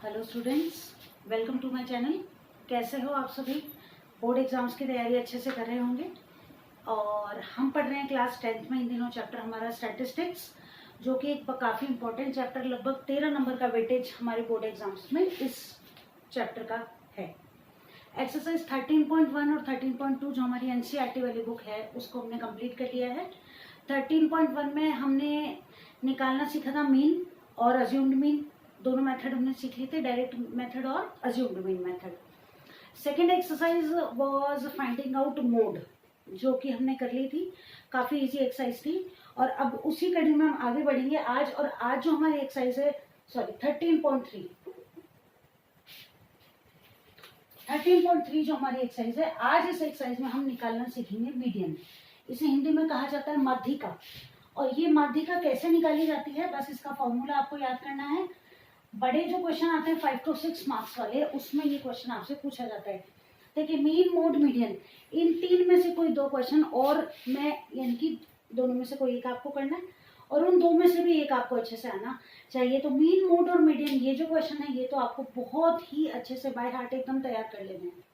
Hello students, welcome to my channel. कैसे हो आप सभी? बोर्ड एग्जाम्स की तैयारी अच्छे से कर रहे होंगे। और हम पढ़ रहे हैं क्लास 10th में इन दिनों चैप्टर हमारा स्टैटिस्टिक्स, जो कि एक काफ़ी इंपॉर्टेंट चैप्टर, लगभग 13 नंबर का वेटेज हमारे बोर्ड एग्जाम्स में इस चैप्टर का है। एक्सरसाइज 13.1 और 13.2 जो हमारी एनसीईआरटी वाली बुक है उसको हमने कंप्लीट कर लिया है। 13.1 में हमने निकालना सीखा था मीन और अज्यूम्ड मीन, दोनों मेथड हमने सीख लिए थे, डायरेक्ट मेथड और assumed mean method. Second exercise was finding out mode, जो कि हमने कर ली थी, काफ़ी इजी एक्सरसाइज थी। और अब उसी कड़ी में हम आगे बढ़ेंगे आज। और आज जो हमारी एक्सरसाइज है 13.3 जो हमारी एक्सरसाइज है, आज इस एक्सरसाइज में हम निकालना सीखेंगे मीडियन। इसे हिंदी में कहा जाता है माध्यिका। और ये माध्यिका कैसे निकाली जाती है, बस इसका फॉर्मूला आपको याद करना है। बड़े जो क्वेश्चन आते हैं 5 to 6 मार्क्स वाले, उसमें ये क्वेश्चन आपसे पूछा जाता है। देखिए, मीन मोड मीडियन, इन तीन में से कोई दो क्वेश्चन, और मैं यानी कि दोनों में से कोई एक आपको करना है, और उन दो में से भी एक आपको अच्छे से आना चाहिए। तो मीन मोड और मीडियन ये जो क्वेश्चन है, ये तो आपको बहुत ही अच्छे से बाय हार्ट एकदम तैयार कर लेने हैं।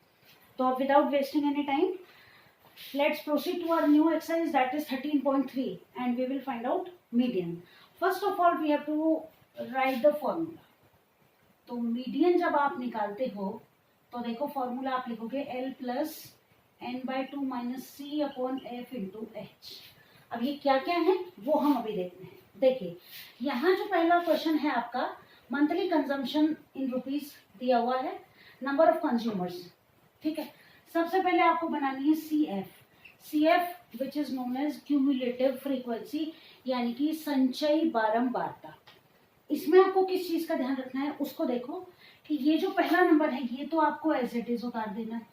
तो अब without wasting any time, let's proceed to our new exercise, that is 13.3, and we will find out median. First of all we have to write the formula. तो मीडियन जब आप निकालते हो तो देखो फॉर्मूला आप लिखोगे L प्लस n/2 माइनस सी upon F into H. अब ये क्या क्या है वो हम अभी देखते हैं। देखिए, यहाँ जो पहला क्वेश्चन है आपका, मंथली कंजम्पशन इन रुपीज दिया हुआ है, नंबर ऑफ कंज्यूमर्स, ठीक है। सबसे पहले आपको बनानी है C F which is known as cumulative frequency, यानी कि संचयी बारंबारता। इसमें आपको किस चीज का ध्यान रखना है उसको देखो कि ये जो पहला नंबर है ये तो आपको एज इट इज उतार देना है,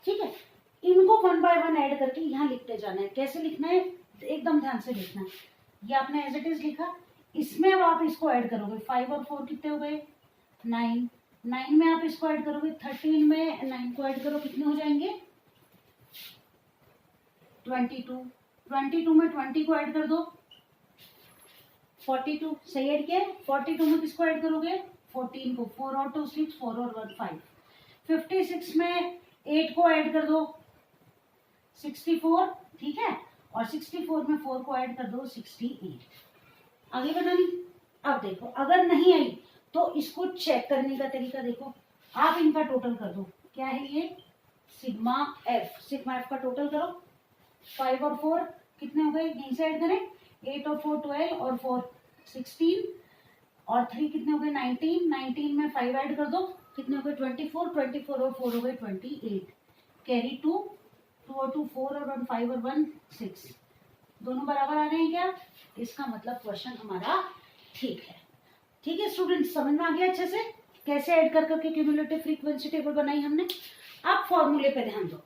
ठीक है। इनको 1 by 1 ऐड करके यहाँ लिखते जाना है। कैसे लिखना है एकदम ध्यान से लिखना है। ये आपने एज इट इज लिखा, इसमें अब आप इसको ऐड करोगे, 5 और 4 कितने हो गए 9, 9 में आप इसको ऐड करोगे, 13 में 9 को ऐड करो, कितने हो जाएंगे 22, 22 में 20 को ऐड कर दो 42, सही ऐड किया। 42 में किसको ऐड करोगे 14 को, 4 और 2 6, 4 और 1 5। 56 में 8 को ऐड कर दो 64, ठीक है। और 64 में 4 को ऐड कर दो 68। आगे बढ़ानी। अब देखो, अगर नहीं आई तो इसको चेक करने का तरीका देखो, आप इनका टोटल कर दो। क्या है ये सिग्मा एफ का टोटल करो। 5 और 4 कितने हो गए, यहीं से ऐड करें, 8 और 4 12 और 4 16 और 3 कितने हो गए 19, 19 में 5 ऐड कर दो, कितने हो गए 24, 24 और 4 हो गए 28। कैरी 2, 2 और 2 4 और 1 5 और 1 6, दोनों बराबर आ रहे हैं क्या? इसका मतलब क्वेश्चन हमारा ठीक है। ठीक है स्टूडेंट्स, समझ में आ गया अच्छे से कैसे ऐड कर करके क्यूमुलेटिव फ्रीक्वेंसी टेबल बनाई हमने। अब फॉर्मूले पे ध्यान दो,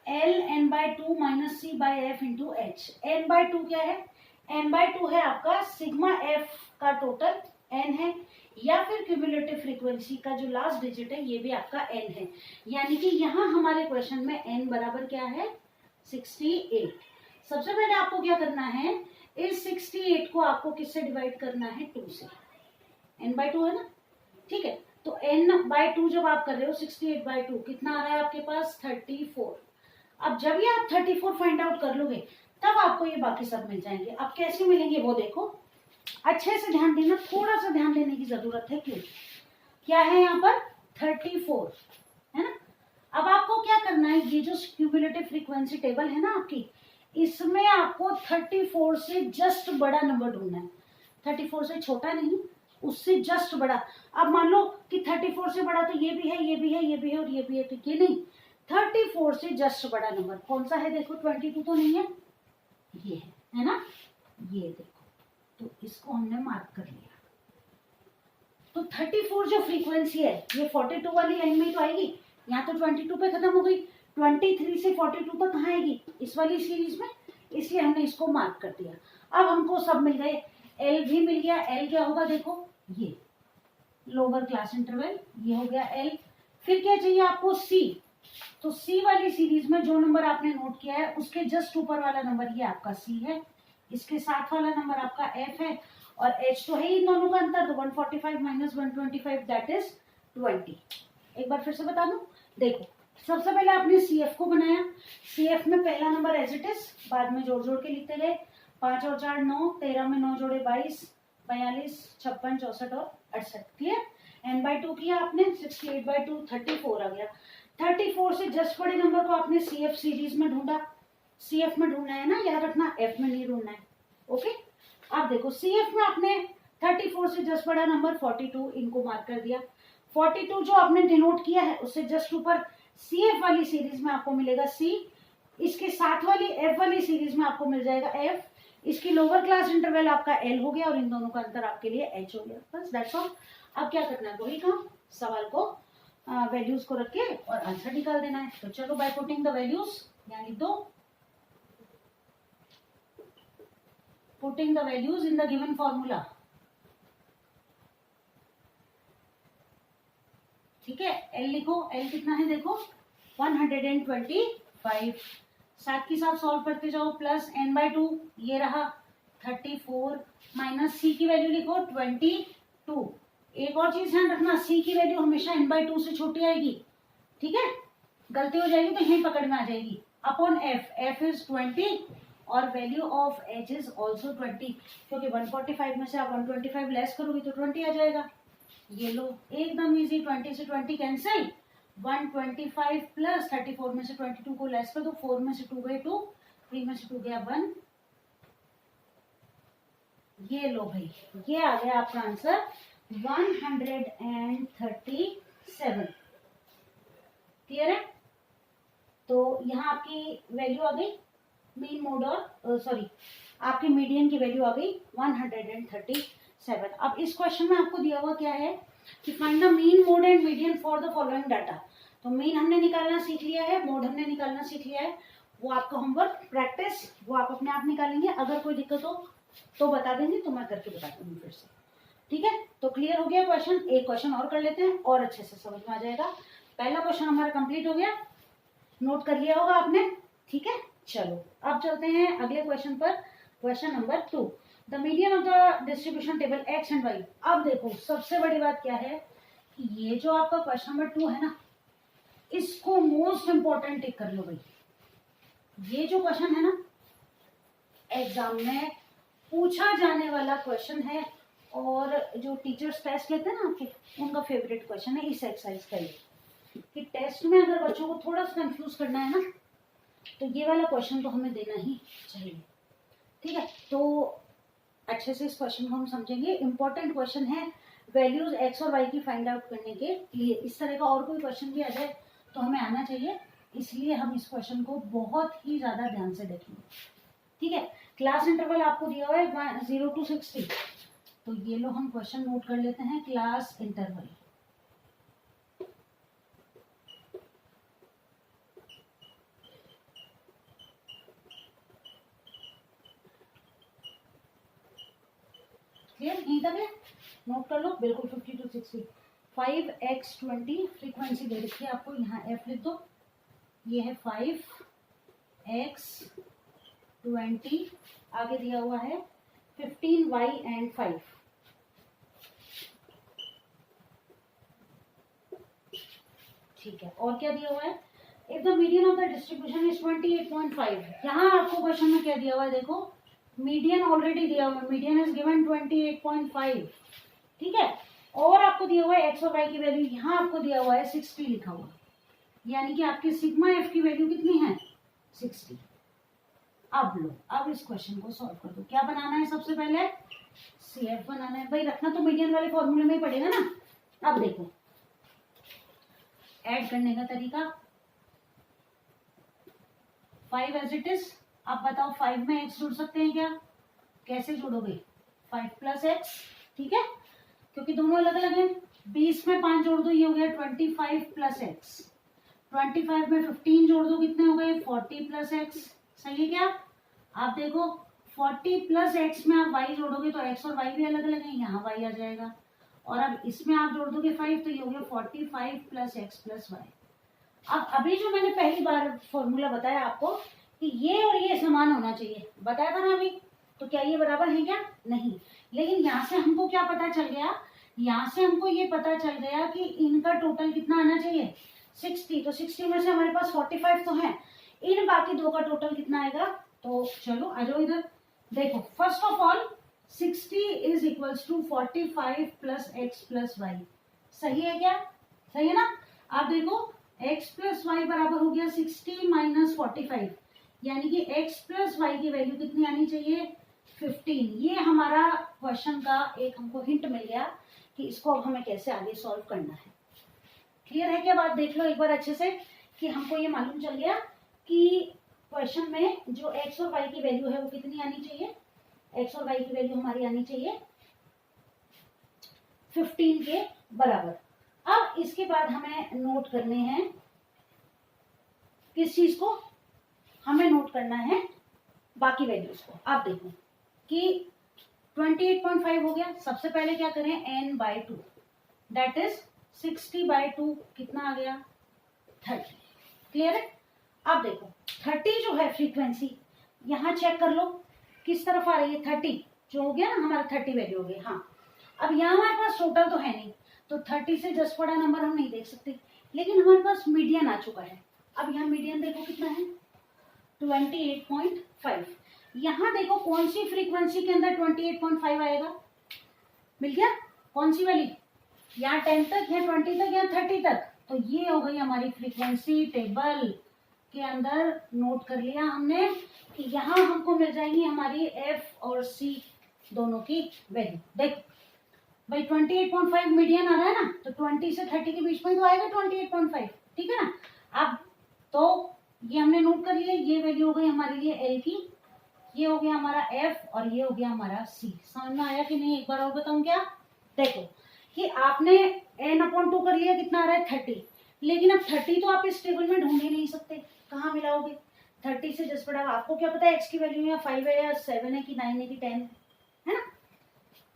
L n/2 minus C by F into H. n/2 क्या है, n/2 है आपका सिग्मा एफ का टोटल, n है, या फिर क्यूमुलेटिव फ्रीक्वेंसी का जो लास्ट डिजिट है ये भी आपका n है। यानी कि यहाँ हमारे क्वेश्चन में n बराबर क्या है 68। सबसे पहले आपको क्या करना है, इस 68 को आपको किससे डिवाइड करना है 2 से, n/2 है ना, ठीक है। तो n/2 जब आप कर रहे हो 68/2 कितना आ रहा है आपके पास 34। अब जब ये आप 34 फाइंड आउट कर लोगे तब आपको ये बाकी सब मिल जाएंगे। अब कैसे मिलेंगे वो देखो, अच्छे से ध्यान देना, थोड़ा सा ध्यान देने की जरूरत है। क्यों, क्या है यहाँ पर 34 है ना। अब आपको क्या करना है, ये जो क्यूमुलेटिव फ्रीक्वेंसी टेबल है ना आपकी, इसमें आपको 34 से जस्ट बड़ा नंबर ढूंढना है। 34 से छोटा नहीं, उससे जस्ट बड़ा। अब मान लो कि 34 से बड़ा तो ये भी है, ये भी है, ये भी है और ये भी है, तो ये नहीं, 34 से जस्ट बड़ा नंबर कौन सा है देखो, 22 तो नहीं है, ये है ना, ये देखो, तो इसको हमने मार्क कर लिया। तो 34 जो फ्रीक्वेंसी है ये 42 वाली लाइन में ही तो आएगी, यहाँ तो 22 पे खत्म हो गई, 23 से 42 तक कहाँ आएगी इस वाली सीरीज में, इसलिए हमने इसको मार्क कर दिया। अब हमको सब मिल गए, एल भी मिल गया। एल क्या होगा देखो, ये लोअर क्लास इंटरवल, ये हो गया एल। फिर क्या चाहिए आपको सी, तो सी वाली सीरीज में जो नंबर आपने नोट किया है उसके जस्ट ऊपर वाला नंबर ये आपका सी है, इसके साथ वाला नंबर आपका एफ है, और h तो है ही इन दोनों का अंतर, तो 145 माइनस 125 दैट इज 20। एक बार फिर से बता दूं, देखो सबसे पहले आपने CF को बनाया, CF में पहला नंबर एज इट इज, बाद में जोड़ जोड़ के लिखते गए, 5 और 4 9, 13 में 9 जोड़े 22, 42, 56, 64 और 68। क्लियर? n/2 किया आपने, 68/2 34 आ गया। 34 से जस्ट बड़े नंबर को आपने CF सीरीज में ढूंढा, CF में ढूंढना है ना, याद रखना, F में नहीं ढूंढना है। ओके, अब देखो CF में आपने 34 से जस्ट बड़ा नंबर 42 इनको मार्क कर दिया। 42 जो आपने डिनोट किया है उससे जस्ट ऊपर CF वाली सीरीज में आपको मिलेगा C, इसके साथ वाली F वाली सीरीज में आपको मिल जाएगा F, इसकी लोअर क्लास इंटरवल आपका L हो गया और इन दोनों का अंतर आपके लिए H हो गया। बस दैट्स ऑल। अब क्या करना है, वही काम, सवाल को वैल्यूज को रख के और आंसर निकाल देना है। तो चलो बाय पुटिंग द वैल्यूज, यहाँ लिख दो, putting the values in the given formula. ठीक है, L लिखो, L कितना है देखो 125, साथ के साथ सॉल्व करते जाओ, प्लस n/2 ये रहा 34 माइनस C की वैल्यू लिखो 22। एक और चीज ध्यान रखना, C की वैल्यू हमेशा n/2 से छोटी आएगी, ठीक है, गलती हो जाएगी तो यही पकड़ में आ जाएगी, अपॉन F इज 20 और value of H is also 20, क्योंकि 145 में से आप 125 लेस करोगे तो 20 आ जाएगा। ये लो एकदम इजी, 20 से 20 कैंसिल, 125 प्लस 34 में से 22 को लेस कर दो, 4 में से 2 गए 2, 3 में से 2 गया 1, ये लो भाई, ये आ गया आपका आंसर 137। क्लियर है? तो यहाँ आपकी वैल्यू आ गई मीन मोड और सॉरी आपकी मीडियन की वैल्यू आ गई 137। अब इस क्वेश्चन में आपको दिया हुआ क्या है कि find the mean mode and median for the following data. तो मीन हमने निकालना सीख लिया है, मोड हमने निकालना सीख लिया है, वो आपका होमवर्क प्रैक्टिस वो आप अपने आप निकालेंगे, अगर कोई दिक्कत हो तो बता देंगे, तो मैं करके बता दूंगी फिर से। ठीक है, तो क्लियर हो गया क्वेश्चन। एक क्वेश्चन और कर लेते हैं और अच्छे से समझ में आ जाएगा। पहला क्वेश्चन हमारा कंप्लीट हो गया, नोट कर लिया होगा आपने, ठीक है। चलो अब चलते हैं अगले क्वेश्चन पर, question number 2, the median of the distribution table X and Y. अब देखो सबसे बड़ी बात क्या है कि ये जो आपका क्वेश्चन नंबर 2 है ना, इसको मोस्ट इंपॉर्टेंट टिक कर लो भाई। ये जो क्वेश्चन है ना एग्जाम में पूछा जाने वाला क्वेश्चन है, और जो टीचर्स टेस्ट लेते हैं ना आपके, उनका फेवरेट क्वेश्चन है इस एक्सरसाइज का ये, कि टेस्ट में अगर बच्चों को थोड़ा सा कंफ्यूज करना है ना, तो ये वाला क्वेश्चन तो हमें देना ही चाहिए। ठीक है, तो अच्छे से इस क्वेश्चन को हम समझेंगे। इंपॉर्टेंट क्वेश्चन है वैल्यूज एक्स और वाई की फाइंड आउट करने के लिए। इस तरह का और कोई क्वेश्चन भी आ जाए तो हमें आना चाहिए, इसलिए हम इस क्वेश्चन को बहुत ही ज्यादा ध्यान से देखेंगे। ठीक है, क्लास इंटरवल आपको दिया हुआ है 0 to 60, तो ये लो हम क्वेश्चन नोट कर लेते हैं। क्लास इंटरवल, क्लियर, यहीं तक है, नोट कर लो बिल्कुल। 50 to 60, 5x20 फ्रीक्वेंसी दे रखी है आपको, यहाँ f लिख दो, ये है 5x20, आगे दिया हुआ है 15y and 5। ठीक है, और क्या दिया हुआ है, if the median of the distribution is 28.5। यहाँ आपको क्वेश्चन में क्या दिया हुआ है, देखो मीडियन ऑलरेडी दिया हुआ है, मीडियन इज गिवन 28.5। ठीक है, और आपको दिया हुआ है एक्स और वाई की वैल्यू, यहाँ आपको दिया हुआ है 60 लिखा हुआ, यानी कि आपकी सिग्मा एफ की वैल्यू कितनी है 60। अब लो, अब इस क्वेश्चन को सॉल्व कर दो। क्या बनाना है, सबसे पहले CF बनाना है भाई, रखना तो मीडियन वाले फॉर्मूले में ही पड़ेगा ना। अब देखो ऐड करने का तरीका, 5 एज इट इज। अब बताओ 5 में x जुड़ सकते हैं क्या, कैसे जोड़ोगे, 5 प्लस x, ठीक है, क्योंकि दोनों अलग अलग हैं। 20 में 5 जोड़ दो, ये हो गया 25 प्लस x। 25 में 15 जोड़ दो, कितने हो गए 40 प्लस x। सही है क्या, आप देखो 40 प्लस x में आप y जोड़ोगे तो x और y भी अलग अलग है, यहाँ y आ जाएगा, और अब इसमें आप जोड़ दोगे 5 तो ये हो गया 45 प्लस x प्लस y। अब अभी जो मैंने पहली बार फॉर्मूला बताया आपको कि ये और ये समान होना चाहिए, बताया था ना अभी, तो क्या ये बराबर है क्या, नहीं, लेकिन यहाँ से हमको क्या पता चल गया, यहाँ से हमको ये पता चल गया कि इनका टोटल कितना आना चाहिए 60। तो 60 में से हमारे पास 45 तो है, इन बाकी दो का टोटल कितना आएगा। तो चलो आ जाओ इधर, देखो first of all 60 is equals to 45 plus X plus Y. सही है क्या, सही है ना। आप देखो x प्लस वाई बराबर हो गया 60 माइनस 45, यानी कि x प्लस वाई की वैल्यू कितनी आनी चाहिए 15। ये हमारा क्वेश्चन का एक हमको हिंट मिल गया कि इसको अब हमें कैसे आगे सॉल्व करना है। क्लियर है क्या बात, देख लो एक बार अच्छे से कि हमको ये मालूम चल गया कि क्वेश्चन में जो x और y की वैल्यू है वो कितनी आनी चाहिए, x और y की वैल्यू हमारी आनी चाहिए 15 के बराबर। अब इसके बाद हमें नोट करने हैं किस चीज को, हमें नोट करना है बाकी वैल्यूज को। आप देखो कि 28.5 हो गया, सबसे पहले क्या करें n/2 दैट इज 60/2 कितना आ गया 30। क्लियर है। अब देखो 30 जो है फ्रीक्वेंसी, यहाँ चेक कर लो किस तरफ आ रही है 30, जो हो गया ना हमारा 30 वैल्यू हो गई। हाँ अब यहाँ हमारे पास टोटल तो है नहीं, तो 30 से जस्ट बड़ा नंबर हम नहीं देख सकते, लेकिन हमारे पास मीडियन आ चुका है। अब यहाँ मीडियन देखो कितना है 28.5। यहाँ देखो कौन सी फ्रीक्वेंसी के अंदर 28.5 आएगा, मिल गया कौन सी वाली, यहाँ 10 तक या 20 तक या 30 तक। तो ये हो गई हमारी फ्रीक्वेंसी टेबल के अंदर नोट कर लिया हमने कि यहाँ हमको मिल जाएंगी हमारी एफ और सी दोनों की वैल्यू। देखो भाई 28.5 मीडियन आ रहा है ना, तो 20 से 30 के बीच में तो आएगा 28.5, ठीक है ना। अब तो ये हमने नोट कर लिया, ये वैल्यू हो गई हमारे लिए एल की, ये हो गया हमारा एफ और ये हो गया हमारा सी। समझ में आया कि नहीं, एक बार और बताऊं क्या। देखो कि आपने n/2 कर लिया, कितना आ रहा है 30, लेकिन अब 30 तो आप इस टेबल में ढूंढ ही नहीं सकते, कहाँ मिलाओगे 30 से जस्ट बड़ा। आपको क्या पता है x की वैल्यू या 5 है या 7 है कि 9 है कि 10 है ना।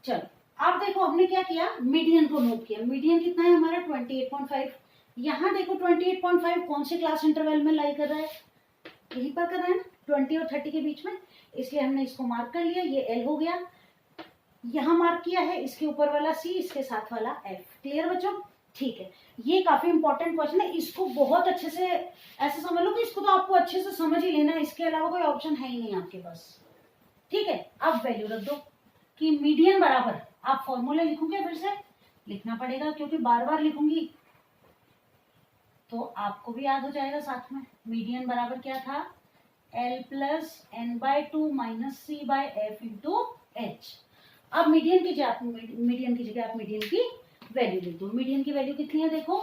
चलो आप देखो हमने क्या किया, मीडियन को नोट किया। मीडियन कितना है हमारा 28.5। यहाँ देखो 28.5 कौन से क्लास इंटरवल में लाई कर रहा है, यहीं पर कर रहा है ना 20 और 30 के बीच में, इसलिए हमने इसको मार्क कर लिया। ये एल हो गया, यहाँ मार्क किया है, इसके ऊपर वाला सी, इसके साथ वाला एफ। क्लियर बच्चों, ठीक है। ये काफी इंपॉर्टेंट क्वेश्चन है, इसको बहुत अच्छे से ऐसे समझ लो कि इसको तो आपको अच्छे से समझ ही लेना है, इसके अलावा कोई ऑप्शन है ही नहीं आपके पास। ठीक है, अब वैल्यू रख दो कि मीडियन बराबर, आप फॉर्मूला लिखोगे फिर से लिखना पड़ेगा क्योंकि बार बार लिखूंगी तो आपको भी याद हो जाएगा साथ में। मीडियन बराबर क्या था, L प्लस n/2 माइनस सी बाय एफ इंटू एच। अब मीडियन की जगह आप मीडियन की वैल्यू लिख दो। मीडियन की वैल्यू कितनी है देखो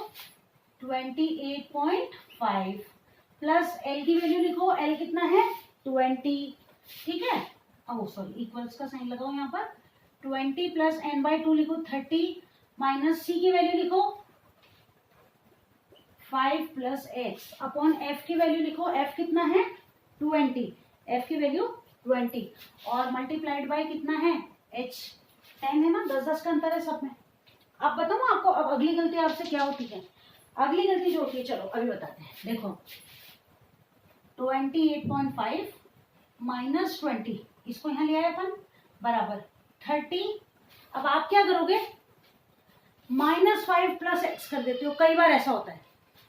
28.5 प्लस एल की वैल्यू लिखो, एल कितना है 20, ठीक है। अब सॉरी इक्वल्स का साइन लगाओ यहाँ पर, 20 प्लस n/2 लिखो 30 माइनस सी की वैल्यू लिखो 5 प्लस एक्स अपॉन एफ की वैल्यू लिखो, एफ कितना है 20, एफ की वैल्यू 20 और मल्टीप्लाइड बाय कितना है एच 10 है ना, 10 का अंतर है सब में। अब बताऊँ आपको अब अगली गलती आपसे क्या होती है, अगली गलती जो होती है चलो अभी बताते हैं। देखो 28.5 माइनस 20 इसको यहाँ ले आए अपन बराबर 30। अब आप क्या करोगे -5 प्लस एक्स कर देते हो, कई बार ऐसा होता है।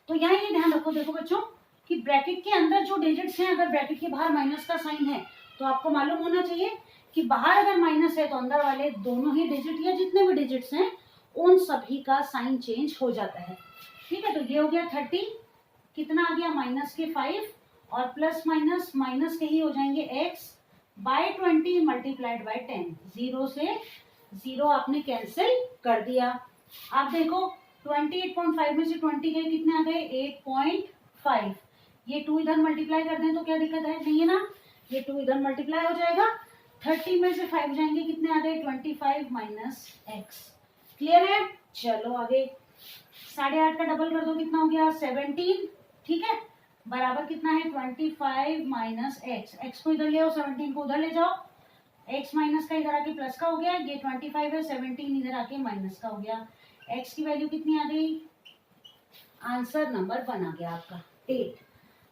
तो यहाँ ये ध्यान रखो, देखो बच्चों कि ब्रैकेट के अंदर जो डिजिट्स हैं, अगर ब्रैकेट के बाहर माइनस का साइन है तो आपको मालूम होना चाहिए कि बाहर अगर माइनस है तो अंदर वाले दोनों ही डिजिट या जितने भी डिजिट्स हैं उन सभी का साइन चेंज हो जाता है। ठीक है, तो ये हो गया 30, कितना आ गया -5 और प्लस माइनस के ही हो जाएंगे x बाय 20 मल्टीप्लाइड बाय 10। 0 से 0 आपने कैंसिल कर दिया। आप देखो 28.5 में से 20 गए, कितने आ गए 8.5। ये 2 इधर मल्टीप्लाई कर दें तो क्या दिक्कत है, नहीं है ना, ये 2 इधर मल्टीप्लाई हो जाएगा। 30 में से 5 जाएंगे, कितने आ गए 25 माइनस एक्स। क्लियर है, चलो आगे 8.5 का डबल कर दो, कितना हो गया 17, ठीक है, बराबर कितना है 25 माइनस एक्स। एक्स को इधर ले आओ, 17 को उधर ले जाओ, एक्स माइनस का इधर आके प्लस का हो गया, ये 25 है, 17 इधर आके माइनस का हो गया। एक्स की वैल्यू कितनी आ गई, आंसर नंबर 1 आ गया आपका 8।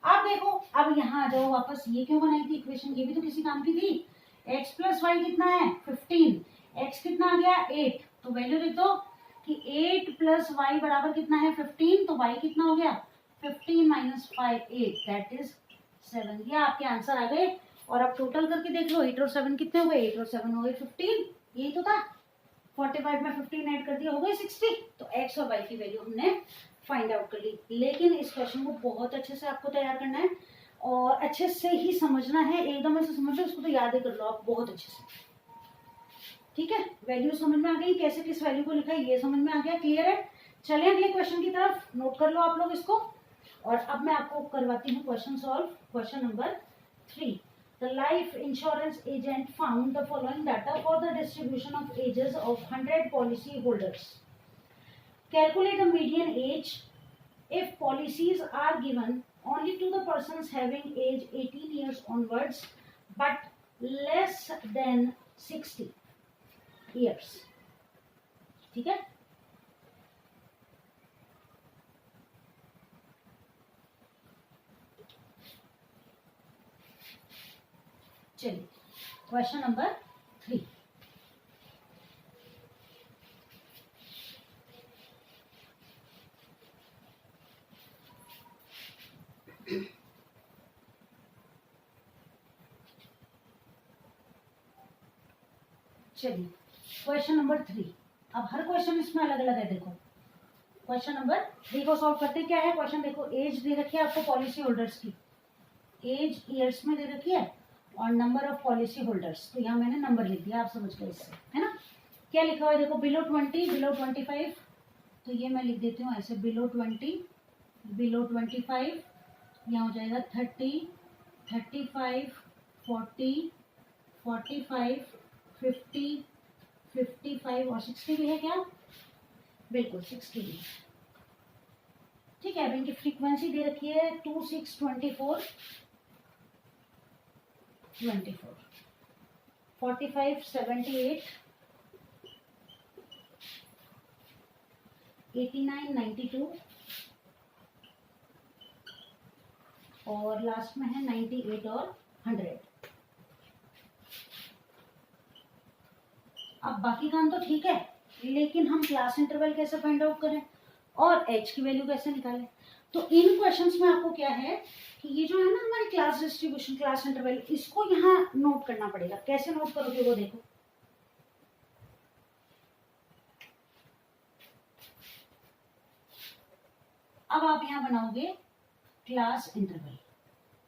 अब देखो अब यहाँ आ जाओ वापस, ये क्यों बनाई थी इक्वेशन, ये भी तो किसी काम की थी। एक्स प्लस वाई कितना है 15, x कितना आ गया 8, तो वैल्यू लिख दो कि 8 प्लस वाई बराबर कितना है 15, तो y कितना हो गया 15 माइनस 5 8, दैट इज 7। ये आपके आंसर आ गए। और अब टोटल करके देख लो 8 और 7 कितने हो गए, 8 और 7 हो गए 15, यही तो था। 45 में 15 ऐड कर दिया हो गए 60। तो x और y की वैल्यू हमने फाइंड आउट कर ली। लेकिन इस क्वेश्चन को बहुत अच्छे से आपको तैयार करना है और अच्छे से ही समझना है, एकदम ऐसे समझ लो, उसको तो याद ही कर लो आप बहुत अच्छे से। ठीक है, वैल्यू समझ में आ गई, कैसे किस वैल्यू को लिखा है ये समझ में आ गया, क्लियर है। चलिए अगले क्वेश्चन की तरफ, नोट कर लो आप लोग इसको। और अब मैं आपको करवाती हूँ question solve. Question number 3, the life insurance agent found the following data for the distribution of ages of 100 policy holders. Calculate the median age if policies are given only to the persons having age 18 years onwards but less than 60 years। ठीक है, चलिए question number 3। चलिए question number 3। अब हर question इसमें अलग अलग है। देखो क्वेश्चन नंबर 3 को सॉल्व करते क्या है। क्वेश्चन देखो, एज दे रखी है आपको पॉलिसी होल्डर्स की, एज ईयर्स में दे रखी है और नंबर ऑफ पॉलिसी होल्डर्स, तो यहाँ मैंने नंबर लिख दिया, आप समझ गए इससे, है ना। क्या लिखा हुआ है देखो, बिलो 20, बिलो 25, तो ये मैं लिख देती हूँ ऐसे, बिलो 20, बिलो 25, यहाँ हो जाएगा 30, 35, 40, 45, 50, 55 और 60 भी है क्या, बिल्कुल 60 भी है। ठीक है, अब इनकी फ्रीक्वेंसी दे रखी है 2, 6, 24, 24, 45, 78, 89, 92 और लास्ट में है 98 और 100। अब बाकी काम तो ठीक है, लेकिन हम क्लास इंटरवल कैसे फाइंड आउट करें और एच की वैल्यू कैसे निकालें। तो इन क्वेश्चंस में आपको क्या है कि ये जो है ना हमारी क्लास डिस्ट्रीब्यूशन, क्लास इंटरवल, इसको यहाँ नोट करना पड़ेगा। कैसे नोट करोगे वो देखो। अब आप यहाँ बनाओगे क्लास इंटरवल,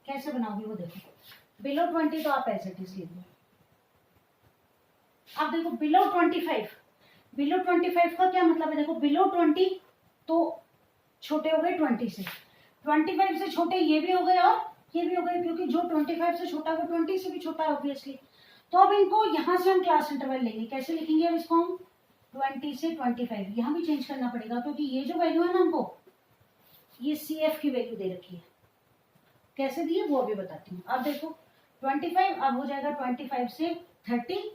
कैसे बनाओगे वो देखो। बिलो 20 तो आप ऐसे लिख दो। अब देखो बिलो 25, बिलो 25 का क्या मतलब है, देखो बिलो 20 तो छोटे हो गए 20 से, 25 से छोटे ये भी हो गए और ये भी हो गए, क्योंकि जो 25 से छोटा वो 20 से भी छोटा है ऑब्वियसली। तो अब इनको यहाँ से हम क्लास इंटरवल लेंगे, कैसे लिखेंगे अब इसको हम, 20 से 25, यहाँ भी चेंज करना पड़ेगा क्योंकि ये जो वैल्यू है ना हमको, ये CF की वैल्यू दे रखी है। कैसे दी है वो अभी बताती हूँ। अब देखो 25 अब हो जाएगा 25 से 30,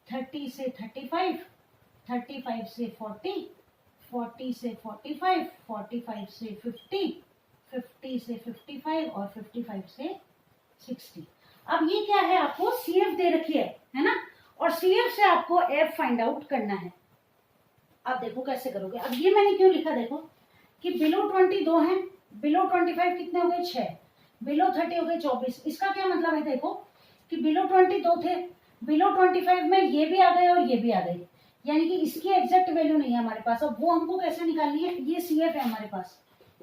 30 से 35, 35 से 40, 40 से 45, 45 से 50, 50 से 55 और 55 से 60। अब ये क्या है, आपको CF दे रखी है ना, और CF से आपको F फाइंड आउट करना है। अब देखो कैसे करोगे। अब ये मैंने क्यों लिखा, देखो कि बिलो 20 2 है, बिलो 25 कितने हो गए 6, बिलो 30 हो गए 24। इसका क्या मतलब है, देखो कि बिलो 20 2 थे, बिलो 25 में ये भी आ गए और ये भी आ गए, यानी कि इसकी एग्जैक्ट वैल्यू नहीं है हमारे पास। अब वो हमको कैसे निकालनी है, ये CF है हमारे पास,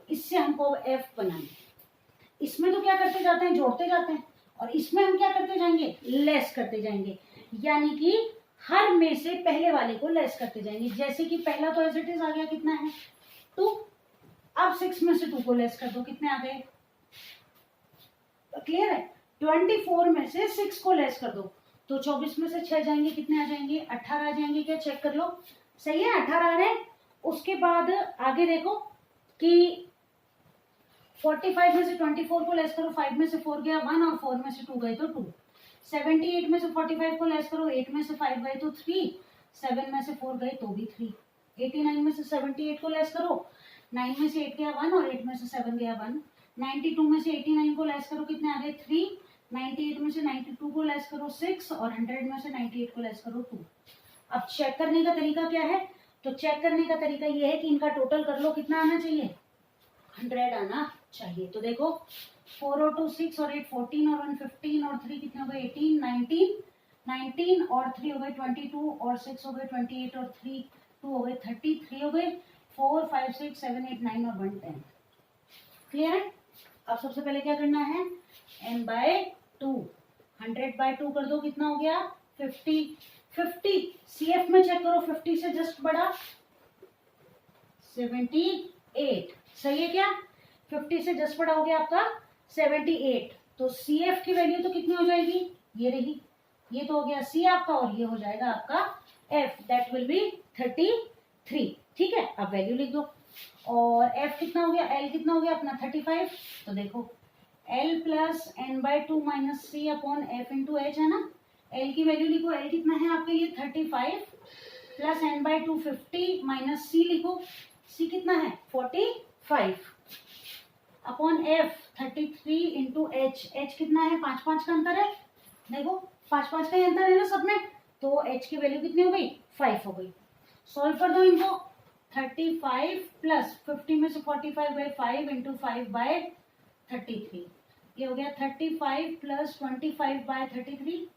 इससे हमको F बनानी है। इसमें तो क्या करते जाते हैं, जोड़ते जाते हैं, और इसमें हम क्या करते जाएंगे, लेस करते जाएंगे, यानी कि हर में से पहले वाले को लेस करते जाएंगे। जैसे कि पहला तो एज इट इज आ गया, कितना है 2, अब 6 में से 2 को लेस कर दो, कितने आ गए, क्लियर है। 24 में से 6 को लेस कर दो तो 24 में से 6 जाएंगे, कितने आ जाएंगे 18 आ जाएंगे। क्या चेक कर लो, सही है 18 आ रहे हैं। उसके बाद आगे देखो कि 45 में से 24 को लेस करो, 5 में से 4 गया 1 और 4 में से 2 गए तो 2। 78 में से 45 को लेस करो, 8 में से 5 गए तो 3, 7 में से 4 गए तो भी 3। 89 में से 78 को लेस करो, 9 में से 8 गया 1 और 8 में से 7 गया 1। 92 में से 89 को लेस करो, कितने आ गए 3। 98 में से 92 को लेस करो 6 और 100 में से 98 को लेस करो 2। अब चेक करने का तरीका क्या है, तो चेक करने का तरीका ये है कि इनका टोटल कर लो, कितना आना चाहिए, 100 आना चाहिए। तो देखो 4 और 2 6 और 8 14 और 1 15 और 3 कितने हो गए 18 19 और 3 हो गए 22 और 6 हो गए 28 और 3 2 हो गए 30 3 हो गए 4 5 6 7 8 9 और 1 10। क्लियर है। अब सबसे पहले क्या करना है, n बाय 2 100/2 कर दो, कितना हो गया 50 50 CF में चेक करो, 50 से जस्ट बड़ा 78, सही है क्या, 50 से जस्ट बड़ा हो गया आपका 78। तो CF की वैल्यू तो कितनी हो जाएगी, ये रही, ये तो हो गया C आपका और ये हो जाएगा आपका F, दैट विल बी 33। ठीक है, अब वैल्यू लिख दो। और F कितना हो गया, L कितना हो गया अपना 35। तो देखो L plus n/2 minus C upon F into H है ना, L की वैल्यू लिखो, L कितना है आपके लिए 35 प्लस n/2 50 माइनस C लिखो, C कितना है 45 upon F 33 into H, H कितना है 5 5 का अंतर है, देखो 5 5 का अंतर है ना सब में, तो H की वैल्यू कितनी हो गई 5 हो गई। सॉल्व कर दो इनको, 35 प्लस 50 में से 45/5 इंटू 5/33, ये हो गया 35 प्लस 25/33,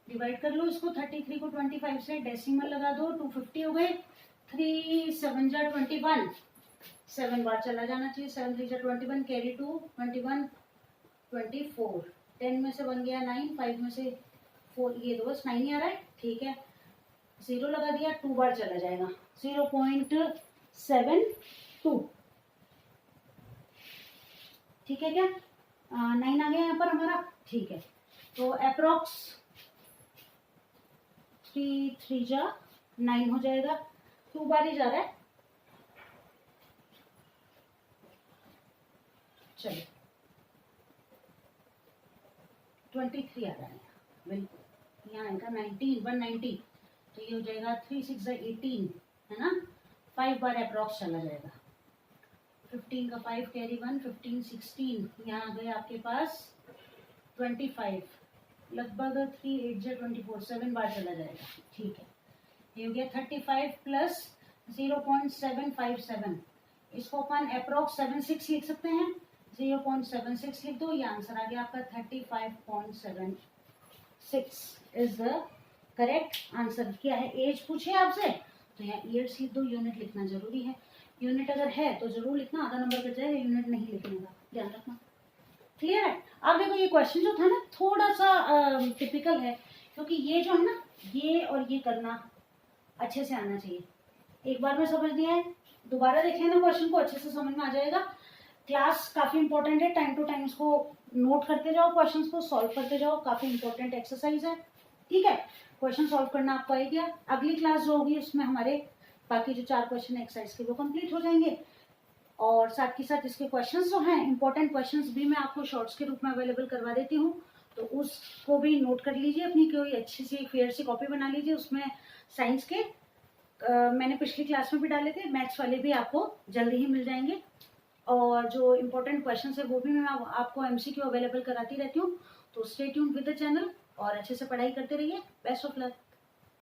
डिवाइड कर लो इसको, 33 को 25 से डेसिमल लगा दो, 250 हो गए, 3 7 जा 21, 7 बार चला जाना चाहिए, 7 3 जा 21, कैरी 2 21 24, 10 में से बन गया 9, 5 में से 4, ये तो बस 9 ही आ रहा है, ठीक है, 0 लगा दिया, 2 बार चला जाएगा, 0.72, ठीक है क्या, 9 आ गया यहाँ पर हमारा, ठीक है। तो अप्रोक्स 3 3 जा 9 हो जाएगा, 2 बार ही जा रहा है, चलो 23 आ रहा है बिल्कुल, यहाँ आएगा 19 190, तो ये हो जाएगा 3 6 जा 18 है ना, 5 बार अप्रोक्स चला जाएगा, 15 का 5 कैरी 1 15 16, यहाँ आ गए आपके पास 25, लगभग 3 8 जा 24, 7 बार चला जाएगा, ठीक है, ये हो गया 35 प्लस 0.757, इसको अपन अप्रोक्स 76 लिख सकते हैं, 0.76 लिख दो, ये आंसर आ गया आपका 35.76 इज द करेक्ट आंसर। क्या है, एज पूछे आपसे तो यहाँ ईयर्स लिख दो, यूनिट लिखना जरूरी है, यूनिट अगर है तो जरूर लिखना, आधा नंबर कट जाएगा, यूनिट नहीं लिखने का ध्यान रखना। क्लियर है। अब देखो ये क्वेश्चन जो था ना थोड़ा सा टिपिकल है, क्योंकि ये जो है ना ये और ये करना अच्छे से आना चाहिए, एक बार में समझ नहीं आए दोबारा देखें ना क्वेश्चन को, अच्छे से समझ में आ जाएगा। क्लास काफी इंपॉर्टेंट है, टाइम टू टाइम इसको नोट करते जाओ, क्वेश्चंस को सॉल्व करते जाओ, काफी इंपॉर्टेंट एक्सरसाइज है, ठीक है। क्वेश्चन सॉल्व करना आपको आ गया, अगली क्लास जो होगी उसमें हमारे बाकी जो 4 क्वेश्चन एक्सरसाइज के वो कंप्लीट हो जाएंगे, और साथ के साथ इसके क्वेश्चंस जो हैं इंपॉर्टेंट क्वेश्चंस भी मैं आपको शॉर्ट्स के रूप में अवेलेबल करवा देती हूँ, तो उसको भी नोट कर लीजिए, अपनी कोई अच्छी सी फेयर सी कॉपी बना लीजिए, उसमें साइंस के मैंने पिछली क्लास में भी डाले थे, मैथ्स वाले भी आपको जल्दी ही मिल जाएंगे, और जो इम्पोर्टेंट क्वेश्चन है वो भी मैं आपको MCQ अवेलेबल कराती रहती हूँ। तो stay tuned with the channel और अच्छे से पढ़ाई करते रहिए। Best of luck.